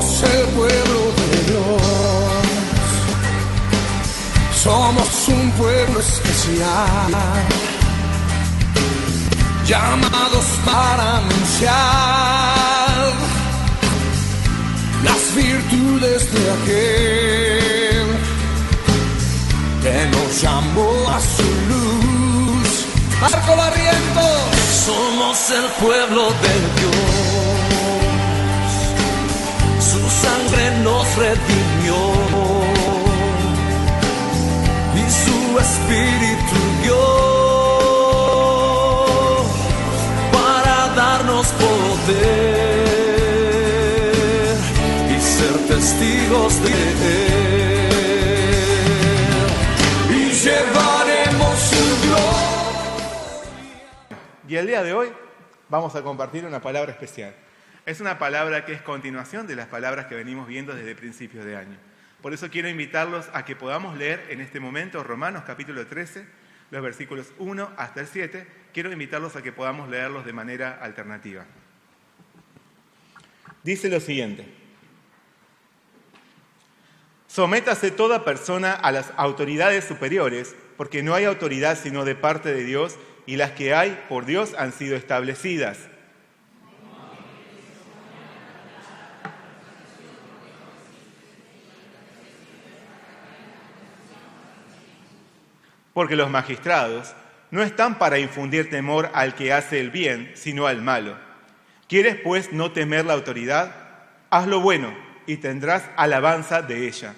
Somos el pueblo de Dios, somos un pueblo especial, llamados para anunciar las virtudes de aquel que nos llamó a su luz. Marco Barrientos. Somos el pueblo de Dios, su sangre nos redimió y su espíritu dio para darnos poder y ser testigos de él y llevaremos su gloria. Y el día de hoy vamos a compartir una palabra especial. Es una palabra que es continuación de las palabras que venimos viendo desde principios de año. Por eso quiero invitarlos a que podamos leer en este momento Romanos capítulo 13, los versículos 1 hasta el 7. Quiero invitarlos a que podamos leerlos de manera alternativa. Dice lo siguiente: sométase toda persona a las autoridades superiores, porque no hay autoridad sino de parte de Dios, y las que hay por Dios han sido establecidas. Porque los magistrados no están para infundir temor al que hace el bien, sino al malo. ¿Quieres, pues, no temer la autoridad? Haz lo bueno y tendrás alabanza de ella.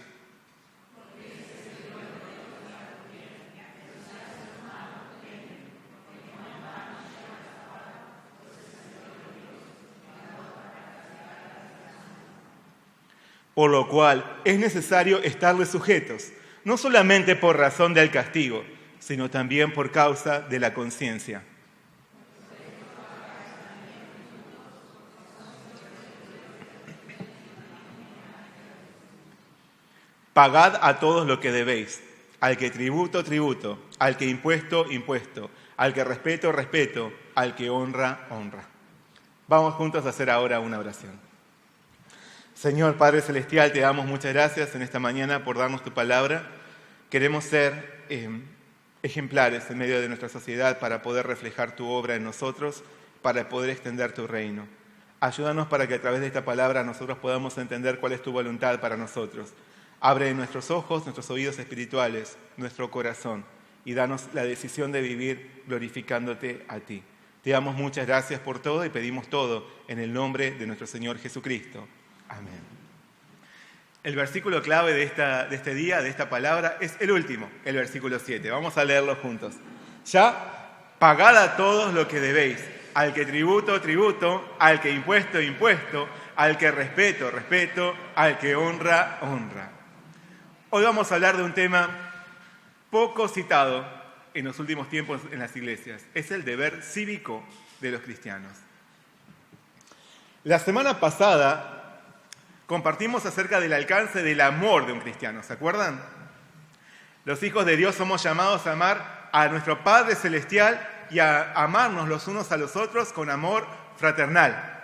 Por lo cual es necesario estarles sujetos, no solamente por razón del castigo, sino también por causa de la conciencia. Pagad a todos lo que debéis, al que tributo, tributo, al que impuesto, impuesto, al que respeto, respeto, al que honra, honra. Vamos juntos a hacer ahora una oración. Señor Padre Celestial, te damos muchas gracias en esta mañana por darnos tu palabra. Queremos ser ejemplares en medio de nuestra sociedad para poder reflejar tu obra en nosotros, para poder extender tu reino. Ayúdanos para que a través de esta palabra nosotros podamos entender cuál es tu voluntad para nosotros. Abre nuestros ojos, nuestros oídos espirituales, nuestro corazón y danos la decisión de vivir glorificándote a ti. Te damos muchas gracias por todo y pedimos todo en el nombre de nuestro Señor Jesucristo. Amén. El versículo clave de este día, de esta palabra, es el último, el versículo 7. Vamos a leerlo juntos. Ya, pagad a todos lo que debéis, al que tributo, tributo, al que impuesto, impuesto, al que respeto, respeto, al que honra, honra. Hoy vamos a hablar de un tema poco citado en los últimos tiempos en las iglesias. Es el deber cívico de los cristianos. La semana pasada compartimos acerca del alcance del amor de un cristiano, ¿se acuerdan? Los hijos de Dios somos llamados a amar a nuestro Padre Celestial y a amarnos los unos a los otros con amor fraternal.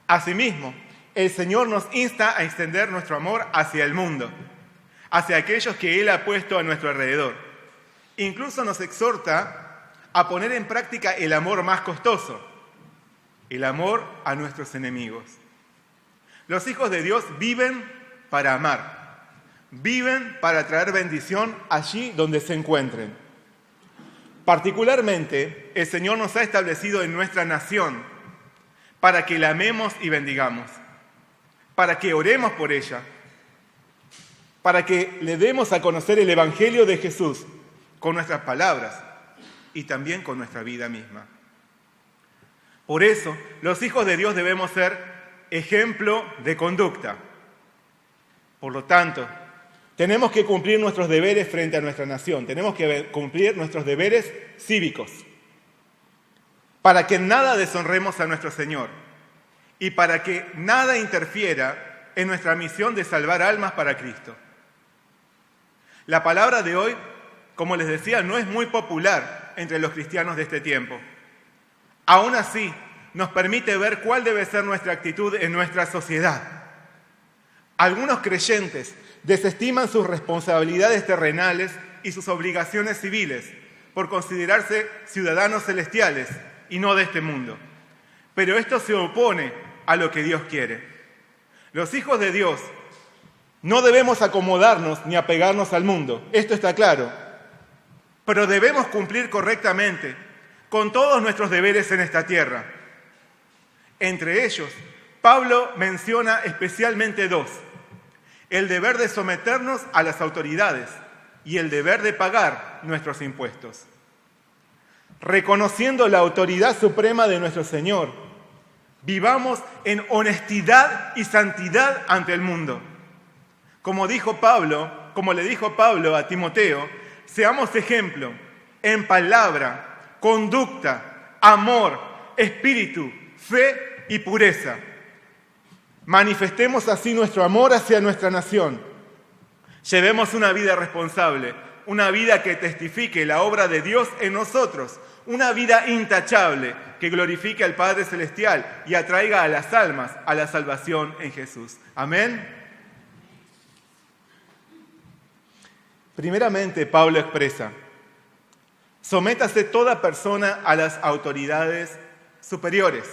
Asimismo, el Señor nos insta a extender nuestro amor hacia el mundo, hacia aquellos que Él ha puesto a nuestro alrededor. Incluso nos exhorta a poner en práctica el amor más costoso, el amor a nuestros enemigos. Los hijos de Dios viven para amar, viven para traer bendición allí donde se encuentren. Particularmente, el Señor nos ha establecido en nuestra nación para que la amemos y bendigamos, para que oremos por ella, para que le demos a conocer el Evangelio de Jesús con nuestras palabras y también con nuestra vida misma. Por eso, los hijos de Dios debemos ser ejemplo de conducta. Por lo tanto, tenemos que cumplir nuestros deberes frente a nuestra nación. Tenemos que cumplir nuestros deberes cívicos para que nada deshonremos a nuestro Señor y para que nada interfiera en nuestra misión de salvar almas para Cristo. La palabra de hoy, como les decía, no es muy popular entre los cristianos de este tiempo. Aún así, nos permite ver cuál debe ser nuestra actitud en nuestra sociedad. Algunos creyentes desestiman sus responsabilidades terrenales y sus obligaciones civiles por considerarse ciudadanos celestiales y no de este mundo. Pero esto se opone a lo que Dios quiere. Los hijos de Dios no debemos acomodarnos ni apegarnos al mundo, esto está claro, pero debemos cumplir correctamente con todos nuestros deberes en esta tierra. Entre ellos, Pablo menciona especialmente dos: el deber de someternos a las autoridades y el deber de pagar nuestros impuestos. Reconociendo la autoridad suprema de nuestro Señor, vivamos en honestidad y santidad ante el mundo. Como le dijo Pablo a Timoteo, seamos ejemplo en palabra, conducta, amor, espíritu, fe y pureza. Manifestemos así nuestro amor hacia nuestra nación. Llevemos una vida responsable, una vida que testifique la obra de Dios en nosotros, una vida intachable que glorifique al Padre Celestial y atraiga a las almas a la salvación en Jesús. Amén. Primeramente, Pablo expresa: sométase toda persona a las autoridades superiores.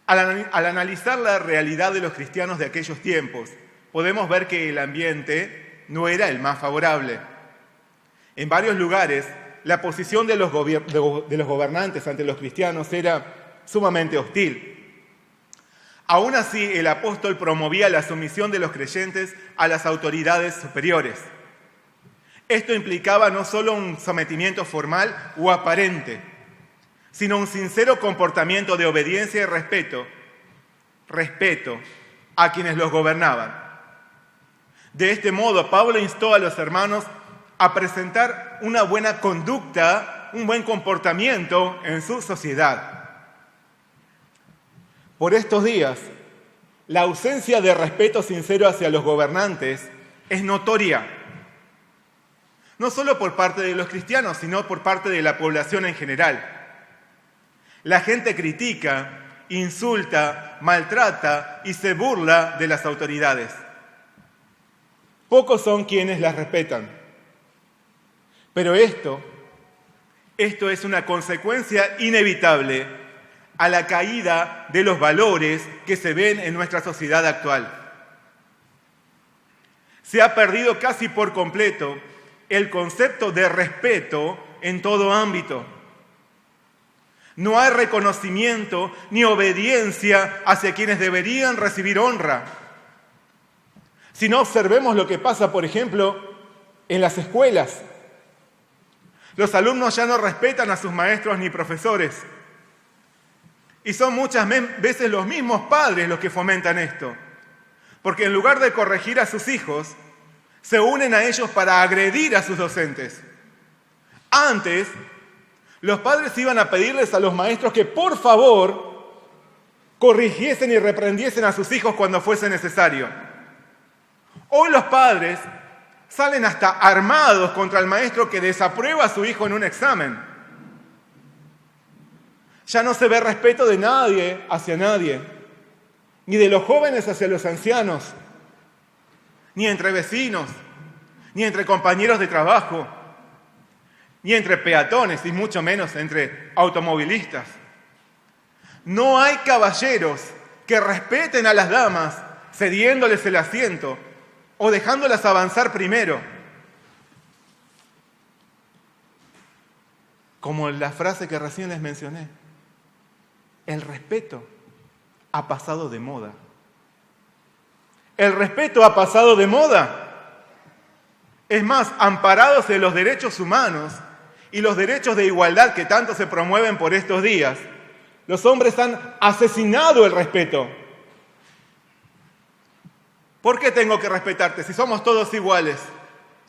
Al analizar la realidad de los cristianos de aquellos tiempos, podemos ver que el ambiente no era el más favorable. En varios lugares, la posición de los gobernantes ante los cristianos era sumamente hostil. Aún así, el apóstol promovía la sumisión de los creyentes a las autoridades superiores. Esto implicaba no solo un sometimiento formal o aparente, sino un sincero comportamiento de obediencia y respeto a quienes los gobernaban. De este modo, Pablo instó a los hermanos a presentar una buena conducta, un buen comportamiento en su sociedad. Por estos días, la ausencia de respeto sincero hacia los gobernantes es notoria, no solo por parte de los cristianos, sino por parte de la población en general. La gente critica, insulta, maltrata y se burla de las autoridades. Pocos son quienes las respetan. Pero esto es una consecuencia inevitable a la caída de los valores que se ven en nuestra sociedad actual. Se ha perdido casi por completo el concepto de respeto en todo ámbito. No hay reconocimiento ni obediencia hacia quienes deberían recibir honra. Si no, observemos lo que pasa, por ejemplo, en las escuelas. Los alumnos ya no respetan a sus maestros ni profesores. Y son muchas veces los mismos padres los que fomentan esto. Porque en lugar de corregir a sus hijos, se unen a ellos para agredir a sus docentes. Antes, los padres iban a pedirles a los maestros que por favor corrigiesen y reprendiesen a sus hijos cuando fuese necesario. Hoy los padres salen hasta armados contra el maestro que desaprueba a su hijo en un examen. Ya no se ve respeto de nadie hacia nadie, ni de los jóvenes hacia los ancianos, ni entre vecinos, ni entre compañeros de trabajo, ni entre peatones, y mucho menos entre automovilistas. No hay caballeros que respeten a las damas cediéndoles el asiento o dejándolas avanzar primero. Como la frase que recién les mencioné, el respeto ha pasado de moda. El respeto ha pasado de moda. Es más, amparados en los derechos humanos y los derechos de igualdad que tanto se promueven por estos días, los hombres han asesinado el respeto. ¿Por qué tengo que respetarte si somos todos iguales?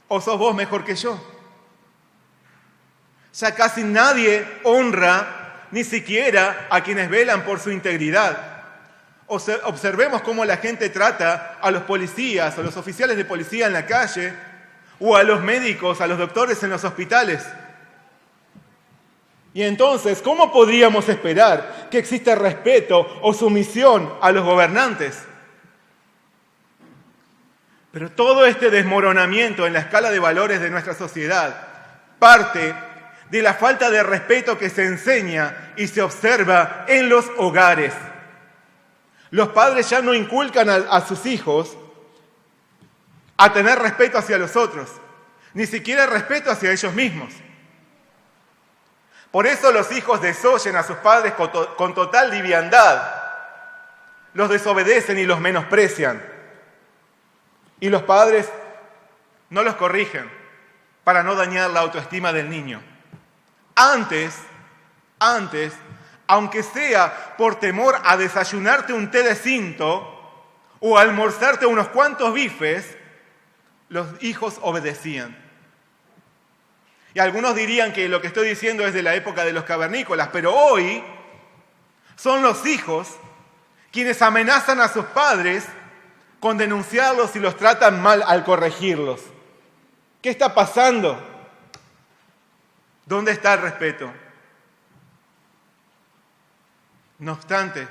¿O sos vos mejor que yo? Ya casi nadie honra ni siquiera a quienes velan por su integridad. Observemos cómo la gente trata a los policías, a los oficiales de policía en la calle, o a los médicos, a los doctores en los hospitales. Y entonces, ¿cómo podríamos esperar que exista respeto o sumisión a los gobernantes? Pero todo este desmoronamiento en la escala de valores de nuestra sociedad parte de la falta de respeto que se enseña y se observa en los hogares. Los padres ya no inculcan a sus hijos a tener respeto hacia los otros, ni siquiera respeto hacia ellos mismos. Por eso los hijos desoyen a sus padres con total liviandad, los desobedecen y los menosprecian. Y los padres no los corrigen para no dañar la autoestima del niño. Antes, aunque sea por temor a desayunarte un té de cinto o a almorzarte unos cuantos bifes, los hijos obedecían. Y algunos dirían que lo que estoy diciendo es de la época de los cavernícolas, pero hoy son los hijos quienes amenazan a sus padres con denunciarlos si los tratan mal al corregirlos. ¿Qué está pasando? ¿Dónde está el respeto? No obstante,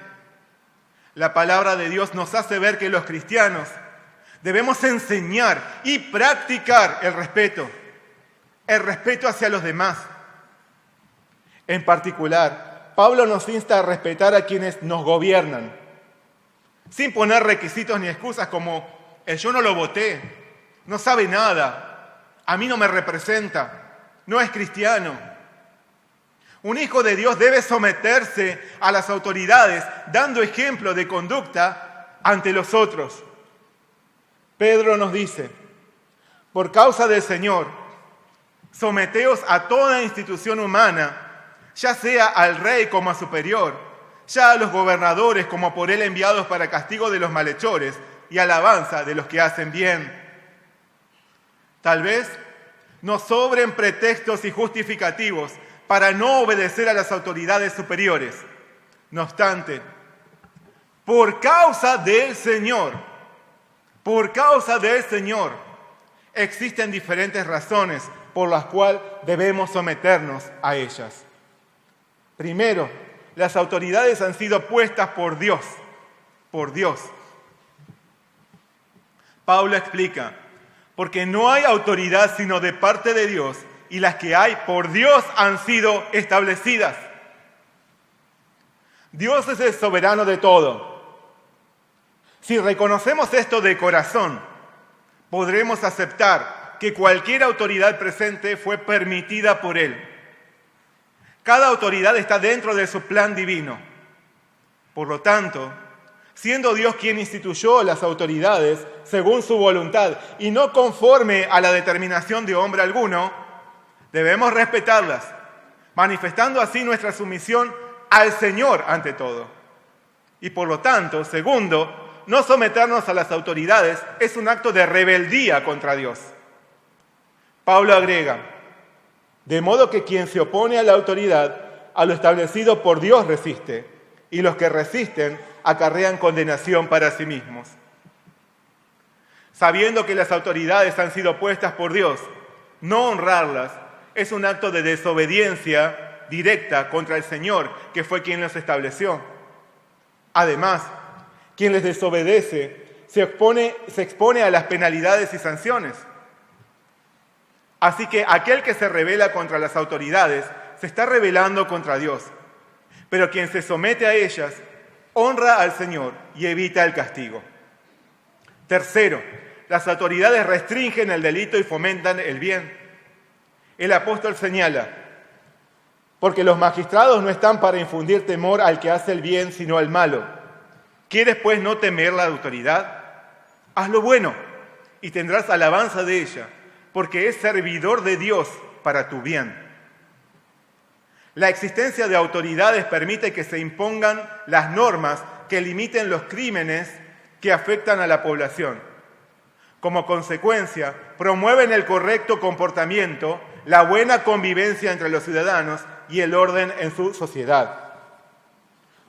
la palabra de Dios nos hace ver que los cristianos debemos enseñar y practicar el respeto hacia los demás. En particular, Pablo nos insta a respetar a quienes nos gobiernan, sin poner requisitos ni excusas como el yo no lo voté, no sabe nada, a mí no me representa, no es cristiano. Un hijo de Dios debe someterse a las autoridades, dando ejemplo de conducta ante los otros. Pedro nos dice, por causa del Señor, someteos a toda institución humana, ya sea al rey como a superior, ya a los gobernadores como por él enviados para castigo de los malhechores y alabanza de los que hacen bien. Tal vez nos sobren pretextos y justificativos para no obedecer a las autoridades superiores. No obstante, por causa del Señor, existen diferentes razones por las cuales debemos someternos a ellas. Primero, las autoridades han sido puestas por Dios. Pablo explica, porque no hay autoridad sino de parte de Dios, y las que hay por Dios han sido establecidas. Dios es el soberano de todo. Si reconocemos esto de corazón, podremos aceptar que cualquier autoridad presente fue permitida por Él. Cada autoridad está dentro de su plan divino. Por lo tanto, siendo Dios quien instituyó las autoridades según su voluntad y no conforme a la determinación de hombre alguno, debemos respetarlas, manifestando así nuestra sumisión al Señor ante todo. Y por lo tanto, segundo, no someternos a las autoridades es un acto de rebeldía contra Dios. Pablo agrega, de modo que quien se opone a la autoridad, a lo establecido por Dios resiste, y los que resisten acarrean condenación para sí mismos. Sabiendo que las autoridades han sido puestas por Dios, no honrarlas es un acto de desobediencia directa contra el Señor, que fue quien los estableció. Además, quien les desobedece se expone a las penalidades y sanciones. Así que aquel que se rebela contra las autoridades se está rebelando contra Dios. Pero quien se somete a ellas honra al Señor y evita el castigo. Tercero, las autoridades restringen el delito y fomentan el bien. El apóstol señala, porque los magistrados no están para infundir temor al que hace el bien, sino al malo. ¿Quieres pues no temer la autoridad? Haz lo bueno y tendrás alabanza de ella, porque es servidor de Dios para tu bien. La existencia de autoridades permite que se impongan las normas que limiten los crímenes que afectan a la población. Como consecuencia, promueven el correcto comportamiento, la buena convivencia entre los ciudadanos y el orden en su sociedad.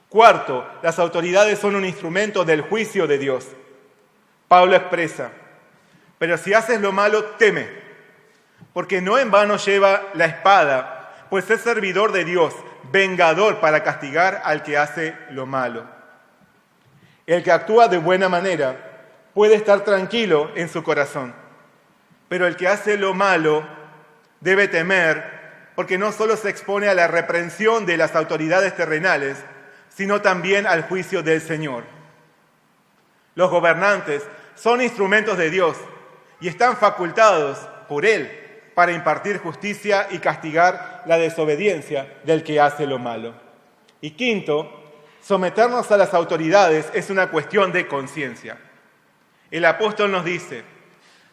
Cuarto, las autoridades son un instrumento del juicio de Dios. Pablo expresa, pero si haces lo malo, teme, porque no en vano lleva la espada, pues es servidor de Dios, vengador para castigar al que hace lo malo. El que actúa de buena manera puede estar tranquilo en su corazón. Pero el que hace lo malo debe temer, porque no solo se expone a la reprensión de las autoridades terrenales, sino también al juicio del Señor. Los gobernantes son instrumentos de Dios y están facultados por Él para impartir justicia y castigar la desobediencia del que hace lo malo. Y quinto, someternos a las autoridades es una cuestión de conciencia. El apóstol nos dice,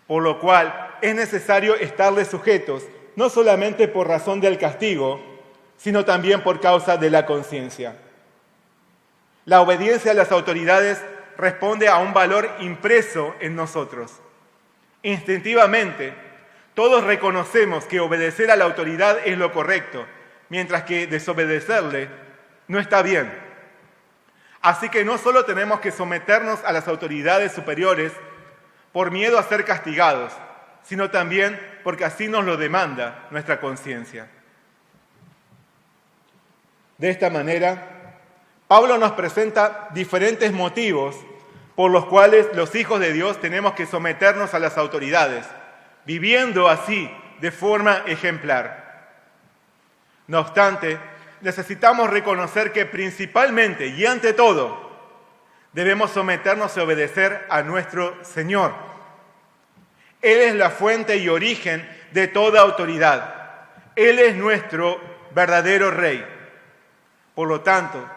por lo cual es necesario estarles sujetos, no solamente por razón del castigo, sino también por causa de la conciencia. La obediencia a las autoridades responde a un valor impreso en nosotros. Instintivamente, todos reconocemos que obedecer a la autoridad es lo correcto, mientras que desobedecerle no está bien. Así que no solo tenemos que someternos a las autoridades superiores por miedo a ser castigados, sino también porque así nos lo demanda nuestra conciencia. De esta manera, Pablo nos presenta diferentes motivos por los cuales los hijos de Dios tenemos que someternos a las autoridades, viviendo así de forma ejemplar. No obstante, necesitamos reconocer que principalmente y ante todo debemos someternos y obedecer a nuestro Señor. Él es la fuente y origen de toda autoridad. Él es nuestro verdadero Rey. Por lo tanto,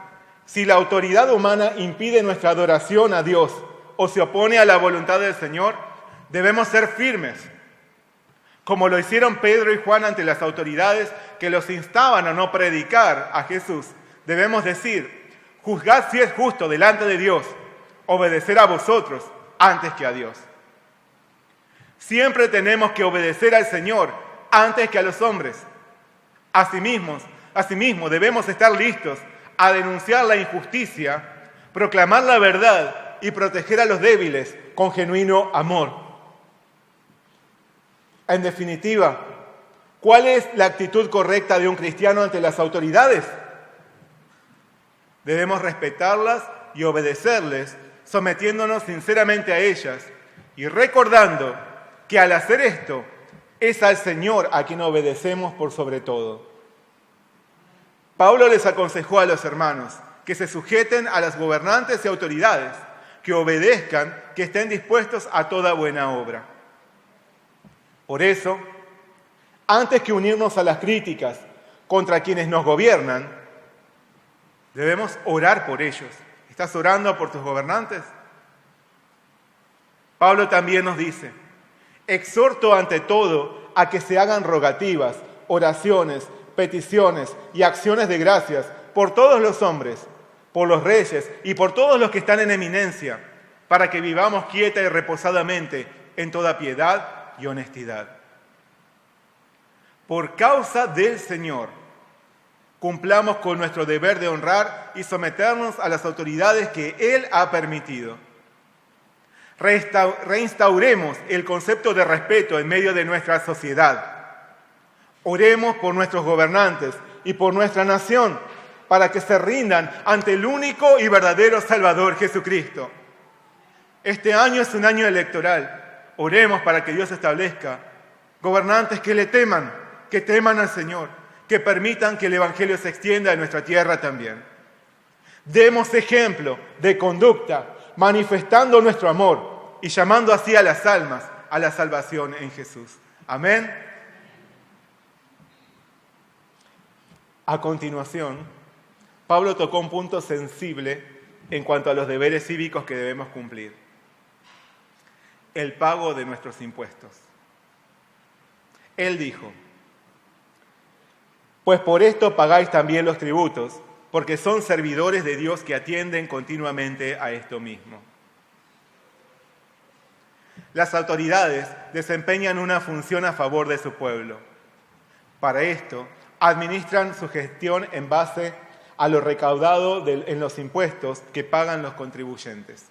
si la autoridad humana impide nuestra adoración a Dios o se opone a la voluntad del Señor, debemos ser firmes, como lo hicieron Pedro y Juan ante las autoridades que los instaban a no predicar a Jesús. Debemos decir, juzgad si es justo delante de Dios, obedecer a vosotros antes que a Dios. Siempre tenemos que obedecer al Señor antes que a los hombres. Asimismo, debemos estar listos a denunciar la injusticia, proclamar la verdad y proteger a los débiles con genuino amor. En definitiva, ¿cuál es la actitud correcta de un cristiano ante las autoridades? Debemos respetarlas y obedecerles, sometiéndonos sinceramente a ellas y recordando que al hacer esto es al Señor a quien obedecemos por sobre todo. Pablo les aconsejó a los hermanos que se sujeten a las gobernantes y autoridades, que obedezcan, que estén dispuestos a toda buena obra. Por eso, antes que unirnos a las críticas contra quienes nos gobiernan, debemos orar por ellos. ¿Estás orando por tus gobernantes? Pablo también nos dice, exhorto ante todo a que se hagan rogativas, oraciones, peticiones y acciones de gracias por todos los hombres, por los reyes y por todos los que están en eminencia, para que vivamos quieta y reposadamente en toda piedad y honestidad. Por causa del Señor, cumplamos con nuestro deber de honrar y someternos a las autoridades que Él ha permitido. Reinstauremos el concepto de respeto en medio de nuestra sociedad. Oremos por nuestros gobernantes y por nuestra nación para que se rindan ante el único y verdadero Salvador Jesucristo. Este año es un año electoral. Oremos para que Dios establezca gobernantes que le teman, que teman al Señor, que permitan que el Evangelio se extienda en nuestra tierra también. Demos ejemplo de conducta, manifestando nuestro amor y llamando así a las almas a la salvación en Jesús. Amén. A continuación, Pablo tocó un punto sensible en cuanto a los deberes cívicos que debemos cumplir. El pago de nuestros impuestos. Él dijo, pues por esto pagáis también los tributos, porque son servidores de Dios que atienden continuamente a esto mismo. Las autoridades desempeñan una función a favor de su pueblo. Para esto, administran su gestión en base a lo recaudado en los impuestos que pagan los contribuyentes.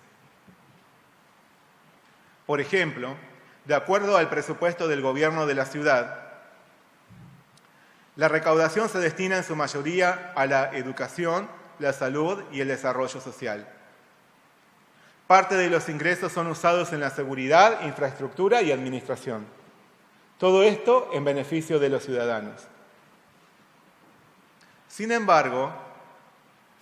Por ejemplo, de acuerdo al presupuesto del gobierno de la ciudad, la recaudación se destina en su mayoría a la educación, la salud y el desarrollo social. Parte de los ingresos son usados en la seguridad, infraestructura y administración. Todo esto en beneficio de los ciudadanos. Sin embargo,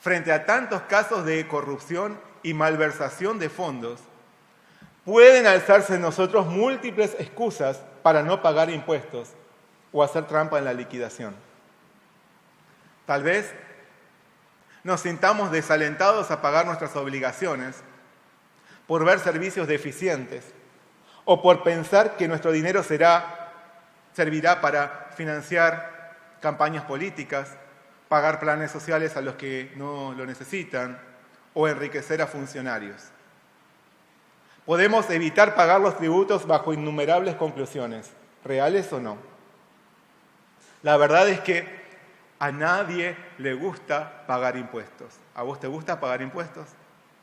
frente a tantos casos de corrupción y malversación de fondos, pueden alzarse en nosotros múltiples excusas para no pagar impuestos o hacer trampa en la liquidación. Tal vez nos sintamos desalentados a pagar nuestras obligaciones por ver servicios deficientes o por pensar que nuestro dinero servirá para financiar campañas políticas, pagar planes sociales a los que no lo necesitan o enriquecer a funcionarios. Podemos evitar pagar los tributos bajo innumerables conclusiones, reales o no. La verdad es que a nadie le gusta pagar impuestos. ¿A vos te gusta pagar impuestos?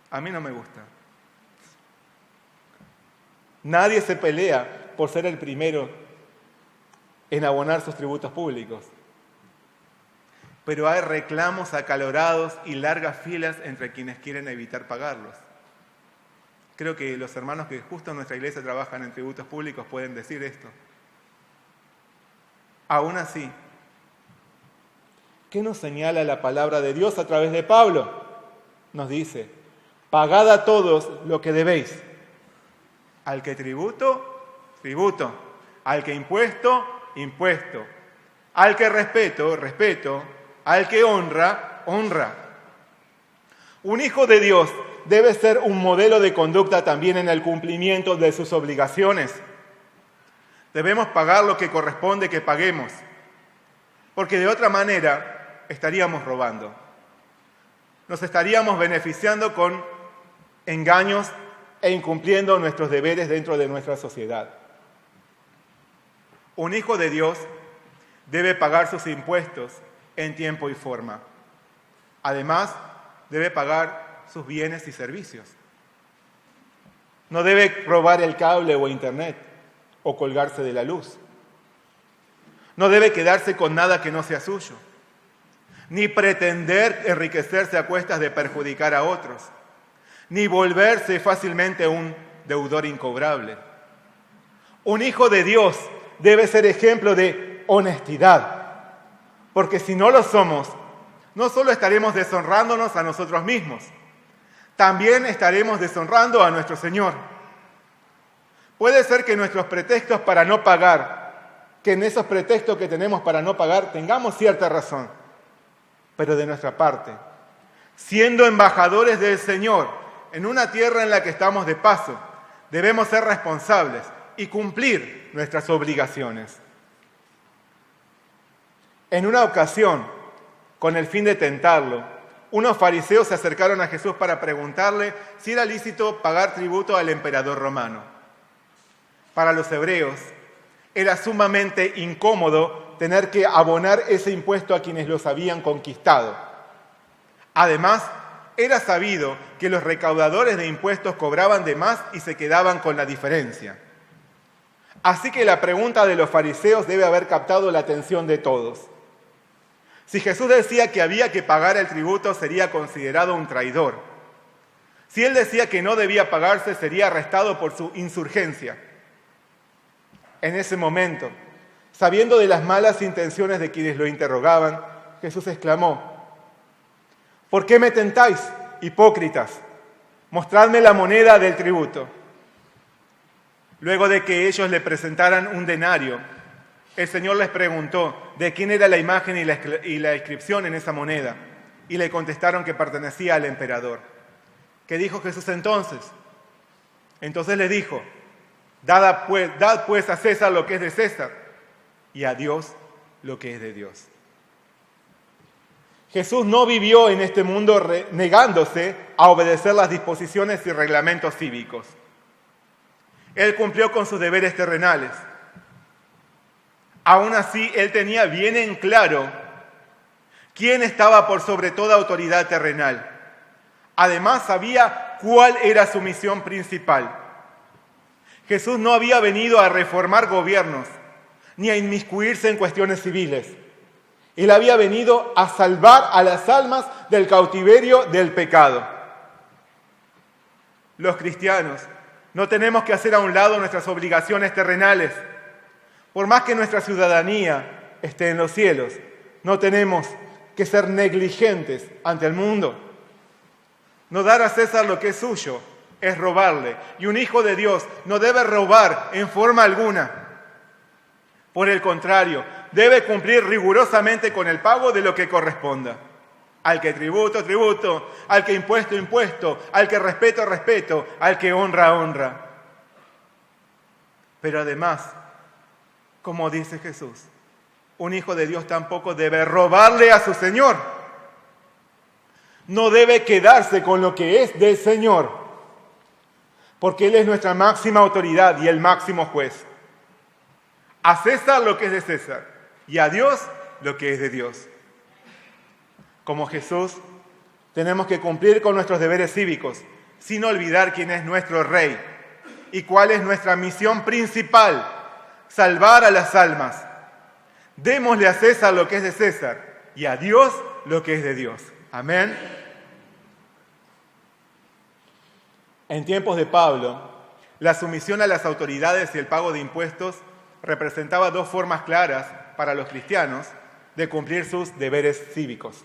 A mí no me gusta. Nadie se pelea por ser el primero en abonar sus tributos públicos. Pero hay reclamos acalorados y largas filas entre quienes quieren evitar pagarlos. Creo que los hermanos que justo en nuestra iglesia trabajan en tributos públicos pueden decir esto. Aún así, ¿qué nos señala la palabra de Dios a través de Pablo? Nos dice, pagad a todos lo que debéis. Al que tributo, tributo. Al que impuesto, impuesto. Al que respeto, respeto. Al que honra, honra. Un hijo de Dios debe ser un modelo de conducta también en el cumplimiento de sus obligaciones. Debemos pagar lo que corresponde que paguemos, porque de otra manera estaríamos robando. Nos estaríamos beneficiando con engaños e incumpliendo nuestros deberes dentro de nuestra sociedad. Un hijo de Dios debe pagar sus impuestos en tiempo y forma. Además, debe pagar sus bienes y servicios. No debe robar el cable o internet o colgarse de la luz. No debe quedarse con nada que no sea suyo, ni pretender enriquecerse a cuestas de perjudicar a otros, ni volverse fácilmente un deudor incobrable. Un hijo de Dios debe ser ejemplo de honestidad, porque si no lo somos, no solo estaremos deshonrándonos a nosotros mismos, también estaremos deshonrando a nuestro Señor. Puede ser que nuestros pretextos para no pagar, que en esos pretextos que tenemos para no pagar tengamos cierta razón, pero de nuestra parte, siendo embajadores del Señor en una tierra en la que estamos de paso, debemos ser responsables y cumplir nuestras obligaciones. En una ocasión, con el fin de tentarlo, unos fariseos se acercaron a Jesús para preguntarle si era lícito pagar tributo al emperador romano. Para los hebreos era sumamente incómodo tener que abonar ese impuesto a quienes los habían conquistado. Además, era sabido que los recaudadores de impuestos cobraban de más y se quedaban con la diferencia. Así que la pregunta de los fariseos debe haber captado la atención de todos. Si Jesús decía que había que pagar el tributo, sería considerado un traidor. Si él decía que no debía pagarse, sería arrestado por su insurgencia. En ese momento, sabiendo de las malas intenciones de quienes lo interrogaban, Jesús exclamó: ¿por qué me tentáis, hipócritas? Mostradme la moneda del tributo. Luego de que ellos le presentaran un denario, el Señor les preguntó de quién era la imagen y la inscripción en esa moneda, y le contestaron que pertenecía al emperador. ¿Qué dijo Jesús entonces? Entonces les dijo: dad pues a César lo que es de César, y a Dios lo que es de Dios. Jesús no vivió en este mundo negándose a obedecer las disposiciones y reglamentos cívicos. Él cumplió con sus deberes terrenales. Aún así, él tenía bien en claro quién estaba por sobre toda autoridad terrenal. Además, sabía cuál era su misión principal. Jesús no había venido a reformar gobiernos, ni a inmiscuirse en cuestiones civiles. Él había venido a salvar a las almas del cautiverio del pecado. los cristianos, no tenemos que hacer a un lado nuestras obligaciones terrenales. Por más que nuestra ciudadanía esté en los cielos, no tenemos que ser negligentes ante el mundo. No dar a César lo que es suyo es robarle. Y un hijo de Dios no debe robar en forma alguna. Por el contrario, debe cumplir rigurosamente con el pago de lo que corresponda. Al que tributo, tributo. Al que impuesto, impuesto. Al que respeto, respeto. Al que honra, honra. Pero además, como dice Jesús, un hijo de Dios tampoco debe robarle a su Señor. No debe quedarse con lo que es del Señor, porque Él es nuestra máxima autoridad y el máximo juez. A César lo que es de César y a Dios lo que es de Dios. Como Jesús, tenemos que cumplir con nuestros deberes cívicos, sin olvidar quién es nuestro Rey y cuál es nuestra misión principal: salvar a las almas. Démosle a César lo que es de César y a Dios lo que es de Dios. Amén. En tiempos de Pablo, la sumisión a las autoridades y el pago de impuestos representaba dos formas claras para los cristianos de cumplir sus deberes cívicos.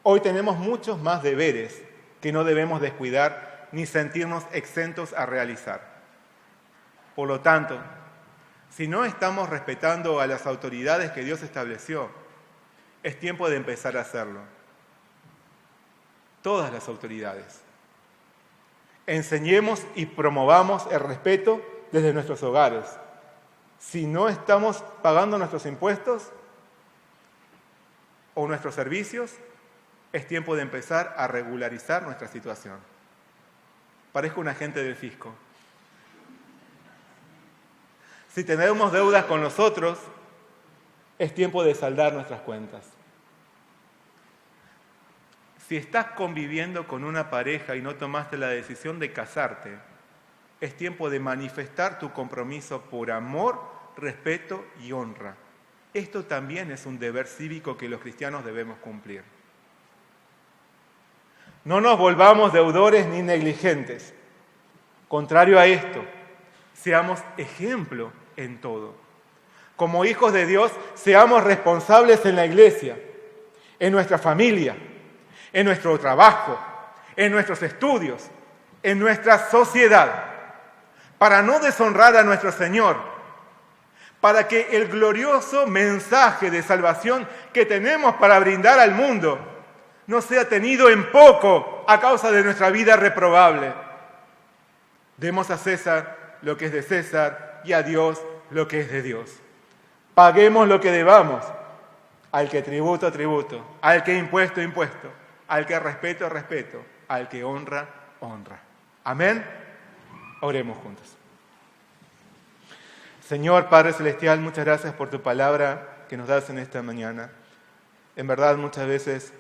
Hoy tenemos muchos más deberes que no debemos descuidar ni sentirnos exentos a realizar. Por lo tanto, si no estamos respetando a las autoridades que Dios estableció, es tiempo de empezar a hacerlo. Todas las autoridades. Enseñemos y promovamos el respeto desde nuestros hogares. Si no estamos pagando nuestros impuestos o nuestros servicios, es tiempo de empezar a regularizar nuestra situación. Parezco un agente del fisco. Si tenemos deudas con los otros, es tiempo de saldar nuestras cuentas. Si estás conviviendo con una pareja y no tomaste la decisión de casarte, es tiempo de manifestar tu compromiso por amor, respeto y honra. Esto también es un deber cívico que los cristianos debemos cumplir. No nos volvamos deudores ni negligentes. Contrario a esto, seamos ejemplo en todo. Como hijos de Dios, seamos responsables en la iglesia, en nuestra familia, en nuestro trabajo, en nuestros estudios, en nuestra sociedad, para no deshonrar a nuestro Señor, para que el glorioso mensaje de salvación que tenemos para brindar al mundo no sea tenido en poco a causa de nuestra vida reprobable. Demos a César lo que es de César y a Dios lo que es de Dios. Paguemos lo que debamos, al que tributo, tributo, al que impuesto, impuesto, al que respeto, respeto, al que honra, honra. Amén. Oremos juntos. Señor Padre Celestial, muchas gracias por tu palabra que nos das en esta mañana. En verdad, muchas veces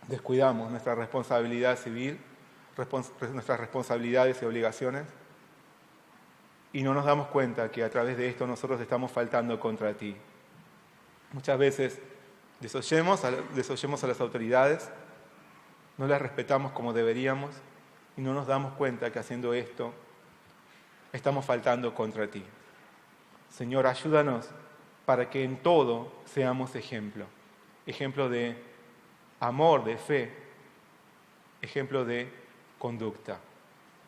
descuidamos nuestra responsabilidad civil, nuestras responsabilidades y obligaciones, y no nos damos cuenta que a través de esto nosotros estamos faltando contra ti. Muchas veces desoyemos a las autoridades, no las respetamos como deberíamos y no nos damos cuenta que haciendo esto estamos faltando contra ti. Señor, ayúdanos para que en todo seamos ejemplo de amor, de fe, ejemplo de conducta.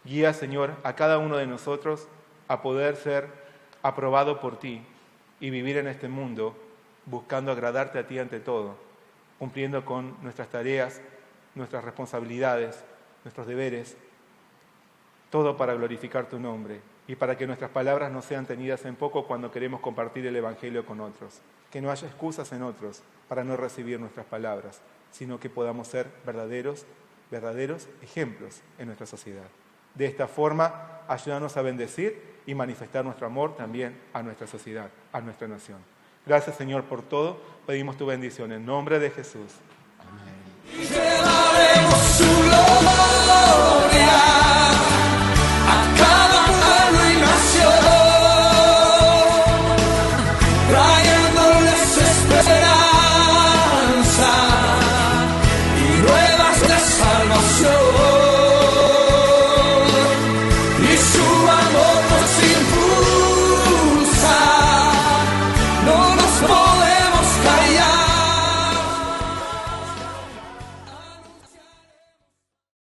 Guía, Señor, a cada uno de nosotros a poder ser aprobado por ti y vivir en este mundo buscando agradarte a ti ante todo, cumpliendo con nuestras tareas, nuestras responsabilidades, nuestros deberes, todo para glorificar tu nombre y para que nuestras palabras no sean tenidas en poco cuando queremos compartir el Evangelio con otros, que no haya excusas en otros para no recibir nuestras palabras, sino que podamos ser verdaderos ejemplos en nuestra sociedad. De esta forma, ayúdanos a bendecir y manifestar nuestro amor también a nuestra sociedad, a nuestra nación. Gracias, Señor, por todo. Pedimos tu bendición en nombre de Jesús. Amén.